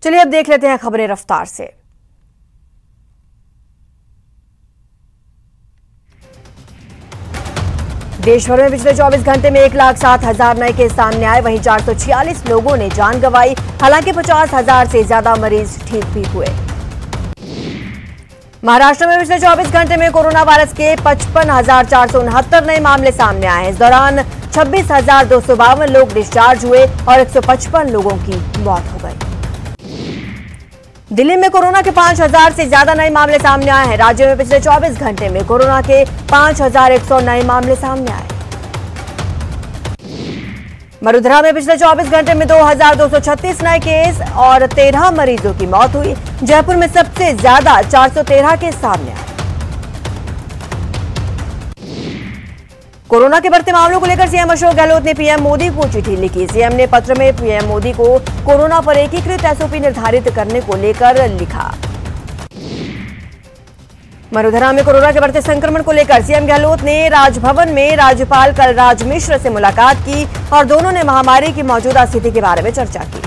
चलिए अब देख लेते हैं खबरें रफ्तार से। देश भर में पिछले 24 घंटे में 1,07,000 नए केस सामने आए, वहीं 446 लोगों ने जान गंवाई। हालांकि 50,000 से ज्यादा मरीज ठीक भी हुए। महाराष्ट्र में पिछले 24 घंटे में कोरोना वायरस के 55,469 नए मामले सामने आए। इस दौरान 26,252 लोग डिस्चार्ज हुए और 155 लोगों की मौत हो गई। दिल्ली में कोरोना के 5,000 से ज्यादा नए मामले सामने आए हैं। राज्य में पिछले 24 घंटे में कोरोना के 5,100 नए मामले सामने आए। वडोदरा में पिछले 24 घंटे में 2,236 नए केस और 13 मरीजों की मौत हुई। जयपुर में सबसे ज्यादा 413 केस सामने आए। कोरोना के बढ़ते मामलों को लेकर सीएम अशोक गहलोत ने पीएम मोदी को चिट्ठी लिखी। सीएम ने पत्र में पीएम मोदी को कोरोना पर एकीकृत एसओपी निर्धारित करने को लेकर लिखा। वडोदरा में कोरोना के बढ़ते संक्रमण को लेकर सीएम गहलोत ने राजभवन में राज्यपाल कलराज मिश्र से मुलाकात की और दोनों ने महामारी की मौजूदा स्थिति के बारे में चर्चा की।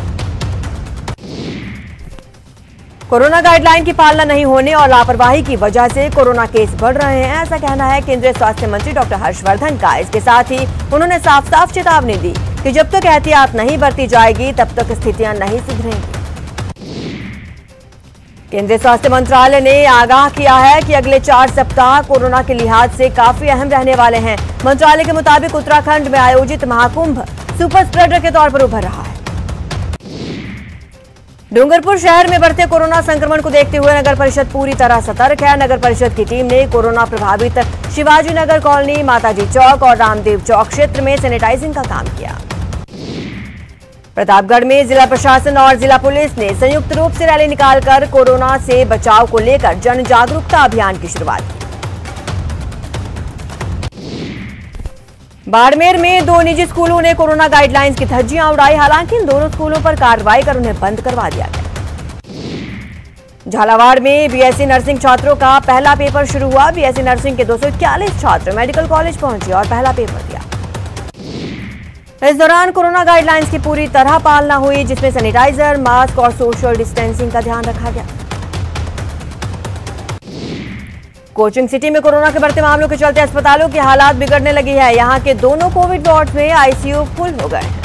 कोरोना गाइडलाइन की पालना नहीं होने और लापरवाही की वजह से कोरोना केस बढ़ रहे हैं, ऐसा कहना है केंद्रीय स्वास्थ्य मंत्री डॉक्टर हर्षवर्धन का। इसके साथ ही उन्होंने साफ साफ चेतावनी दी कि जब तक एहतियात नहीं बरती जाएगी तब तक स्थितियां नहीं सुधरेंगी। केंद्रीय स्वास्थ्य मंत्रालय ने आगाह किया है कि अगले 4 सप्ताह कोरोना के लिहाज से काफी अहम रहने वाले हैं। मंत्रालय के मुताबिक उत्तराखंड में आयोजित महाकुंभ सुपर स्प्रेडर के तौर पर उभर रहा है। डूंगरपुर शहर में बढ़ते कोरोना संक्रमण को देखते हुए नगर परिषद पूरी तरह सतर्क है। नगर परिषद की टीम ने कोरोना प्रभावित शिवाजी नगर कॉलोनी, माताजी चौक और रामदेव चौक क्षेत्र में सैनिटाइजिंग का काम किया। प्रतापगढ़ में जिला प्रशासन और जिला पुलिस ने संयुक्त रूप से रैली निकालकर कोरोना से बचाव को लेकर जन जागरूकता अभियान की शुरुआत की। बाड़मेर में 2 निजी स्कूलों ने कोरोना गाइडलाइंस की धज्जियां उड़ाई। हालांकि इन दोनों स्कूलों पर कार्रवाई कर उन्हें बंद करवा दिया गया। झालावाड़ में बीएससी नर्सिंग छात्रों का पहला पेपर शुरू हुआ। बीएससी नर्सिंग के 241 छात्र मेडिकल कॉलेज पहुंचे और पहला पेपर दिया। इस दौरान कोरोना गाइडलाइंस की पूरी तरह पालना हुई, जिसमें सैनिटाइजर, मास्क और सोशल डिस्टेंसिंग का ध्यान रखा गया। कोचिंग सिटी में कोरोना के बढ़ते मामलों के चलते अस्पतालों की हालात बिगड़ने लगी है। यहां के दोनों कोविड वार्ड में आईसीयू फुल हो गए हैं।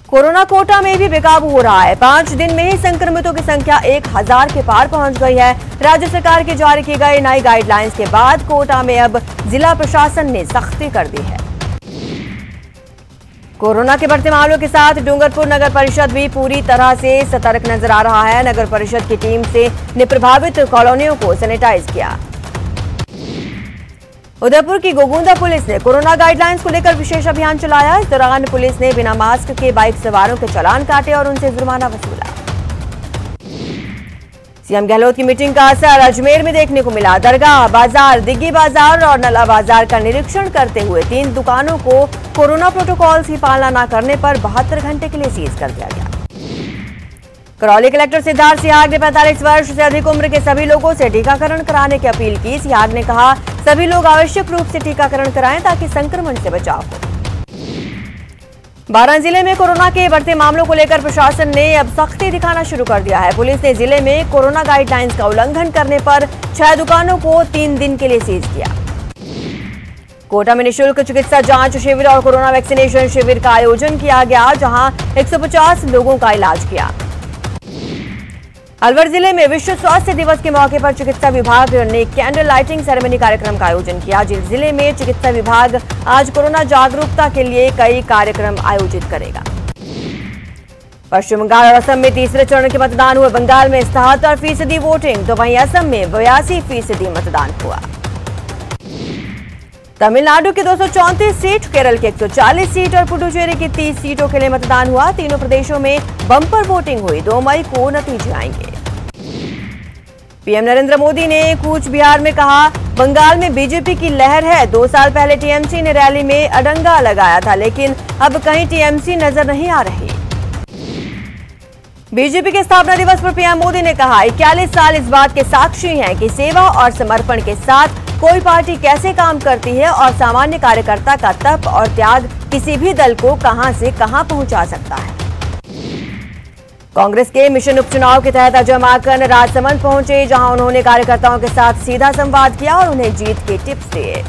कोरोना कोटा में भी बेकाबू हो रहा है। 5 दिन में ही संक्रमितों की संख्या 1,000 के पार पहुंच गई है। राज्य सरकार की जारी की गई नई गाइडलाइंस के बाद कोटा में अब जिला प्रशासन ने सख्ती कर दी है। कोरोना के बढ़ते मामलों के साथ डूंगरपुर नगर परिषद भी पूरी तरह से सतर्क नजर आ रहा है। नगर परिषद की टीम ने प्रभावित कॉलोनियों को सैनिटाइज किया। उदयपुर की गोगुंदा पुलिस ने कोरोना गाइडलाइंस को लेकर विशेष अभियान चलाया। इस दौरान पुलिस ने बिना मास्क के बाइक सवारों के चालान काटे और उनसे जुर्माना वसूला। सीएम गहलोत की मीटिंग का असर अजमेर में देखने को मिला। दरगाह बाजार, दिग्गी बाजार और नला बाजार का निरीक्षण करते हुए 3 दुकानों को कोरोना प्रोटोकॉल की पालना न करने पर 72 घंटे के लिए सीज कर दिया गया। करौली कलेक्टर सिद्धार्थ सिहाग ने 45 वर्ष से अधिक उम्र के सभी लोगों से टीकाकरण कराने की अपील की। सिहाग ने कहा, सभी लोग आवश्यक रूप से टीकाकरण कराएं ताकि संक्रमण से बचाव हो। बारां जिले में कोरोना के बढ़ते मामलों को लेकर प्रशासन ने अब सख्ती दिखाना शुरू कर दिया है। पुलिस ने जिले में कोरोना गाइडलाइंस का उल्लंघन करने पर 6 दुकानों को 3 दिन के लिए सीज किया। कोटा में निःशुल्क चिकित्सा जांच शिविर और कोरोना वैक्सीनेशन शिविर का आयोजन किया गया, जहां 150 लोगों का इलाज किया। अलवर जिले में विश्व स्वास्थ्य दिवस के मौके पर चिकित्सा विभाग ने कैंडल लाइटिंग सेरेमनी कार्यक्रम का आयोजन किया। जिले में चिकित्सा विभाग आज कोरोना जागरूकता के लिए कई कार्यक्रम आयोजित करेगा। पश्चिम बंगाल और असम में तीसरे चरण के मतदान हुए। बंगाल में 77% वोटिंग तो वहीं असम में 82% मतदान हुआ। तमिलनाडु की 234 सीट, केरल की 140 सीट और पुडुचेरी की 30 सीटों के लिए मतदान हुआ। तीनों प्रदेशों में बम्पर वोटिंग हुई। 2 मई को नतीजे आएंगे। पीएम नरेंद्र मोदी ने कूच बिहार में कहा, बंगाल में बीजेपी की लहर है। 2 साल पहले टीएमसी ने रैली में अडंगा लगाया था, लेकिन अब कहीं टीएमसी नजर नहीं आ रही। बीजेपी के स्थापना दिवस पर पीएम मोदी ने कहा, 41 साल इस बात के साक्षी हैं कि सेवा और समर्पण के साथ कोई पार्टी कैसे काम करती है और सामान्य कार्यकर्ता का तप और त्याग किसी भी दल को कहां से कहां पहुंचा सकता है। कांग्रेस के मिशन उपचुनाव के तहत अजय माकन राजसमंद पहुंचे, जहां उन्होंने कार्यकर्ताओं के साथ सीधा संवाद किया और उन्हें जीत के टिप्स दिए।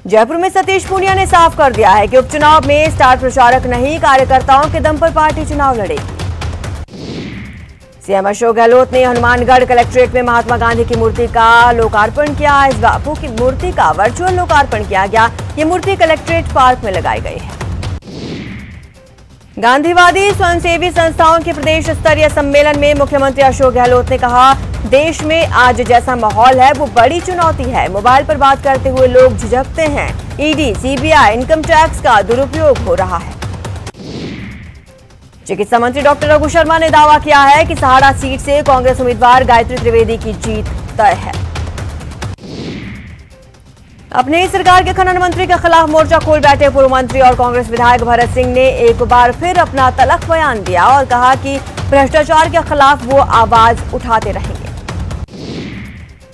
जयपुर में सतीश पूनिया ने साफ कर दिया है कि उपचुनाव में स्टार प्रचारक नहीं, कार्यकर्ताओं के दम पर पार्टी चुनाव लड़ेगी। सीएम अशोक गहलोत ने हनुमानगढ़ कलेक्ट्रेट में महात्मा गांधी की मूर्ति का लोकार्पण किया। इस बापू की मूर्ति का वर्चुअल लोकार्पण किया गया। ये मूर्ति कलेक्ट्रेट पार्क में लगाई गई है। गांधीवादी स्वयंसेवी संस्थाओं के प्रदेश स्तरीय सम्मेलन में मुख्यमंत्री अशोक गहलोत ने कहा, देश में आज जैसा माहौल है वो बड़ी चुनौती है। मोबाइल पर बात करते हुए लोग झिझकते हैं। ईडी, सीबीआई, इनकम टैक्स का दुरुपयोग हो रहा है। चिकित्सा मंत्री डॉक्टर रघु शर्मा ने दावा किया है कि सहाड़ा सीट से कांग्रेस उम्मीदवार गायत्री त्रिवेदी की जीत तय है। अपने ही सरकार के खनन मंत्री के खिलाफ मोर्चा खोल बैठे पूर्व मंत्री और कांग्रेस विधायक भरत सिंह ने एक बार फिर अपना तल्ख बयान दिया और कहा कि भ्रष्टाचार के खिलाफ वो आवाज उठाते रहेंगे।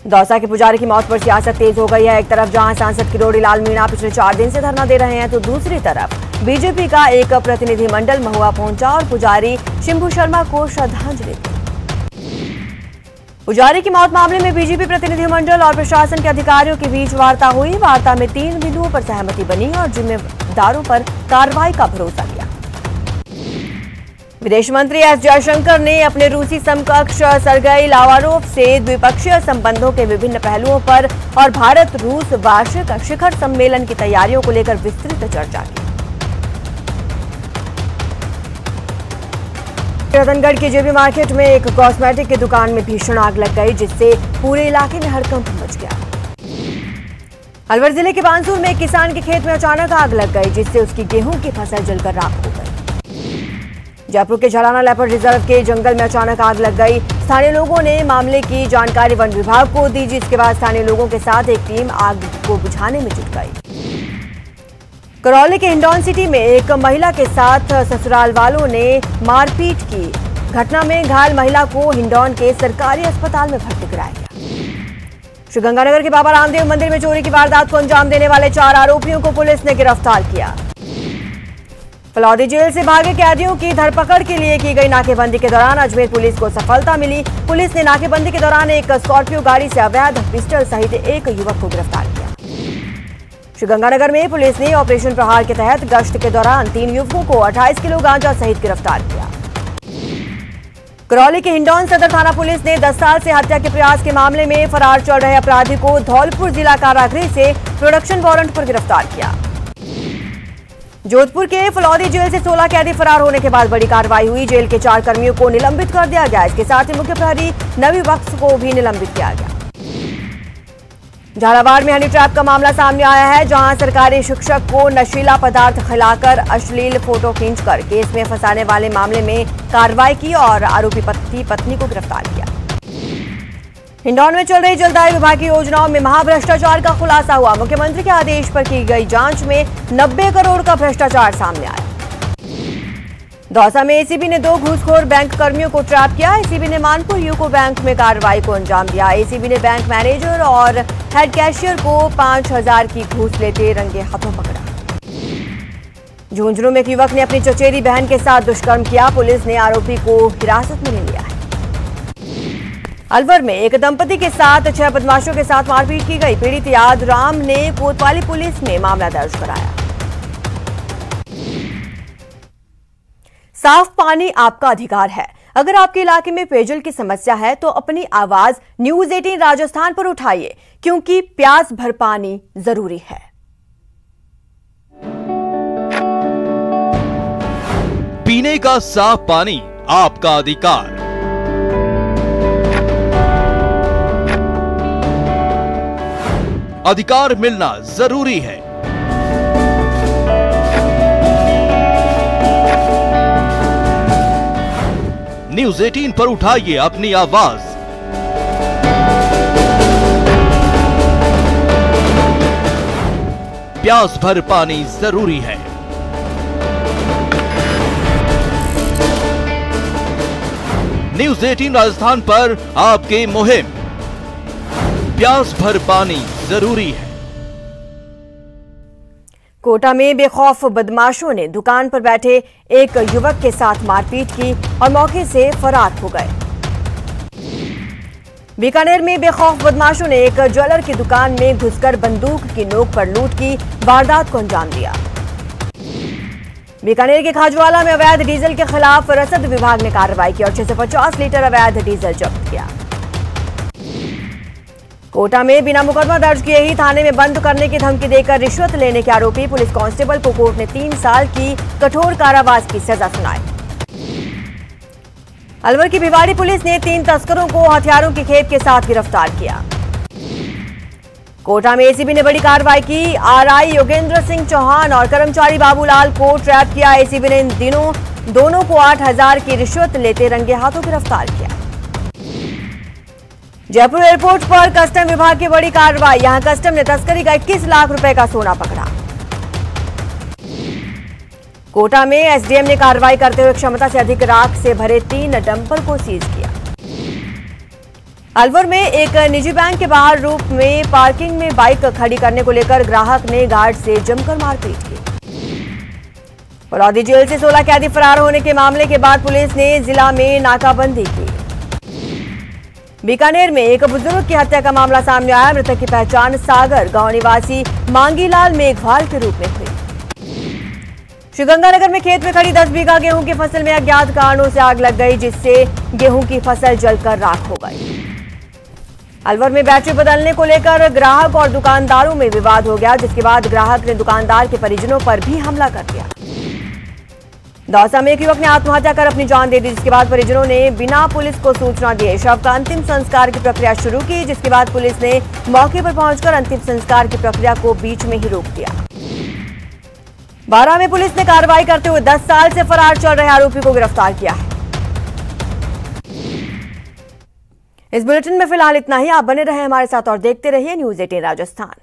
दौसा के पुजारी की मौत पर सियासत तेज हो गई है। एक तरफ जहां सांसद किरोड़ी लाल मीणा पिछले 4 दिन से धरना दे रहे हैं, तो दूसरी तरफ बीजेपी का एक प्रतिनिधिमंडल महुआ पहुंचा और पुजारी शंभू शर्मा को श्रद्धांजलि दी। पुजारी की मौत मामले में बीजेपी प्रतिनिधिमंडल और प्रशासन के अधिकारियों के बीच वार्ता हुई। वार्ता में 3 बिंदुओं पर सहमति बनी और जिम्मेदारों पर कार्रवाई का भरोसा दिया। विदेश मंत्री एस जयशंकर ने अपने रूसी समकक्ष सरगेई लावारोव से द्विपक्षीय संबंधों के विभिन्न पहलुओं पर और भारत रूस वार्षिक शिखर सम्मेलन की तैयारियों को लेकर विस्तृत चर्चा की। रतनगढ़ के जेबी मार्केट में एक कॉस्मेटिक की दुकान में भीषण आग लग गई, जिससे पूरे इलाके में हड़कंप मच गया। अलवर जिले के बानसूर में एक किसान के खेत में अचानक आग लग गई, जिससे उसकी गेहूं की फसल जलकर राख हो गई। जयपुर के झलाना लेपर्ड रिजर्व के जंगल में अचानक आग लग गई। स्थानीय लोगों ने मामले की जानकारी वन विभाग को दी, जिसके बाद स्थानीय लोगों के साथ एक टीम आग को बुझाने में जुट गई। करौली के हिंडौन सिटी में एक महिला के साथ ससुराल वालों ने मारपीट की। घटना में घायल महिला को हिंडौन के सरकारी अस्पताल में भर्ती कराया गया। श्रीगंगानगर के बाबा रामदेव मंदिर में चोरी की वारदात को अंजाम देने वाले 4 आरोपियों को पुलिस ने गिरफ्तार किया। फलौदी जेल से भागे कैदियों की धरपकड़ के लिए की गई नाकेबंदी के दौरान अजमेर पुलिस को सफलता मिली। पुलिस ने नाकेबंदी के दौरान एक स्कॉर्पियो गाड़ी से अवैध पिस्टल सहित एक युवक को गिरफ्तार किया। श्रीगंगानगर में पुलिस ने ऑपरेशन प्रहार के तहत गश्त के दौरान 3 युवकों को 28 किलो गांजा सहित गिरफ्तार किया। करौली के हिंडौन सदर थाना पुलिस ने 10 साल से हत्या के प्रयास के मामले में फरार चल रहे अपराधी को धौलपुर जिला कारागृह से प्रोडक्शन वारंट पर गिरफ्तार किया। जोधपुर के फलौदी जेल से 16 कैदी फरार होने के बाद बड़ी कार्रवाई हुई। जेल के 4 कर्मियों को निलंबित कर दिया गया। इसके साथ ही मुख्य प्रहरी नवी बख्श को भी निलंबित किया गया। झालावाड़ में हनी ट्रैप का मामला सामने आया है, जहां सरकारी शिक्षक को नशीला पदार्थ खिलाकर अश्लील फोटो खींचकर केस में फंसाने वाले मामले में कार्रवाई की और आरोपी पत्नी को गिरफ्तार किया। हिंडौन में चल रही जलदाय विभाग की योजनाओं में महाभ्रष्टाचार का खुलासा हुआ। मुख्यमंत्री के आदेश पर की गई जांच में 90 करोड़ का भ्रष्टाचार सामने आया। दौसा में एसीबी ने 2 घूसखोर बैंक कर्मियों को ट्रैप किया। एसीबी ने मानपुर यूको बैंक में कार्रवाई को अंजाम दिया। एसीबी ने बैंक मैनेजर और हेड कैशियर को 5000 की घूस लेते रंगे हाथों पकड़ा। झुंझुनू में एक युवक ने अपनी चचेरी बहन के साथ दुष्कर्म किया। पुलिस ने आरोपी को हिरासत में ले लिया है। अलवर में एक दंपति के साथ 6 बदमाशों के साथ मारपीट की गई। पीड़ित याद राम ने कोतवाली पुलिस में मामला दर्ज कराया। साफ पानी आपका अधिकार है। अगर आपके इलाके में पेयजल की समस्या है तो अपनी आवाज न्यूज 18 राजस्थान पर उठाइए, क्योंकि प्यास भर पानी जरूरी है। पीने का साफ पानी आपका अधिकार। अधिकार मिलना जरूरी है। न्यूज 18 पर उठाइए अपनी आवाज। प्यास भर पानी जरूरी है। न्यूज 18 राजस्थान पर आपकी मुहिम प्यास भर पानी जरूरी है। कोटा में बेखौफ बदमाशों ने दुकान पर बैठे एक युवक के साथ मारपीट की और मौके से फरार हो गए। बीकानेर में बेखौफ बदमाशों ने एक ज्वेलर की दुकान में घुसकर बंदूक की नोक पर लूट की वारदात को अंजाम दिया। बीकानेर के खाजवाला में अवैध डीजल के खिलाफ रसद विभाग ने कार्रवाई की और 650 लीटर अवैध डीजल जब्त किया। कोटा में बिना मुकदमा दर्ज किए ही थाने में बंद करने की धमकी देकर रिश्वत लेने के आरोपी पुलिस कांस्टेबल को कोर्ट ने 3 साल की कठोर कारावास की सजा सुनाई। अलवर की भिवाड़ी पुलिस ने 3 तस्करों को हथियारों की खेप के साथ गिरफ्तार किया। कोटा में एसीबी ने बड़ी कार्रवाई की। आरआई योगेंद्र सिंह चौहान और कर्मचारी बाबूलाल को ट्रैप किया। एसीबी ने इन दिनों दोनों को 8,000 की रिश्वत लेते रंगे हाथों गिरफ्तार किया। जयपुर एयरपोर्ट पर कस्टम विभाग की बड़ी कार्रवाई। यहां कस्टम ने तस्करी का 21 लाख रुपए का सोना पकड़ा। कोटा में एसडीएम ने कार्रवाई करते हुए क्षमता से अधिक राख से भरे 3 डंपर को सीज किया। अलवर में एक निजी बैंक के बाहर रूप में पार्किंग में बाइक खड़ी करने को लेकर ग्राहक ने गार्ड से जमकर मारपीट की। फलौदी जेल से 16 कैदी फरार होने के मामले के बाद पुलिस ने जिला में नाकाबंदी की। बीकानेर में एक बुजुर्ग की हत्या का मामला सामने आया। मृतक की पहचान सागर गांव निवासी मांगीलाल मेघवाल के रूप में हुई। श्रीगंगानगर में खेत में खड़ी 10 बीघा गेहूं की फसल में अज्ञात कारणों से आग लग गई, जिससे गेहूं की फसल जलकर राख हो गई। अलवर में बैटरी बदलने को लेकर ग्राहक और दुकानदारों में विवाद हो गया, जिसके बाद ग्राहक ने दुकानदार के परिजनों पर भी हमला कर दिया। दौसा में एक युवक ने आत्महत्या कर अपनी जान दे दी, जिसके बाद परिजनों ने बिना पुलिस को सूचना दिए शव का अंतिम संस्कार की प्रक्रिया शुरू की, जिसके बाद पुलिस ने मौके पर पहुंचकर अंतिम संस्कार की प्रक्रिया को बीच में ही रोक दिया। बारा में पुलिस ने कार्रवाई करते हुए 10 साल से फरार चल रहे आरोपी को गिरफ्तार किया है। इस बुलेटिन में फिलहाल इतना ही। आप बने रहे हमारे साथ और देखते रहिए न्यूज़ 18 राजस्थान।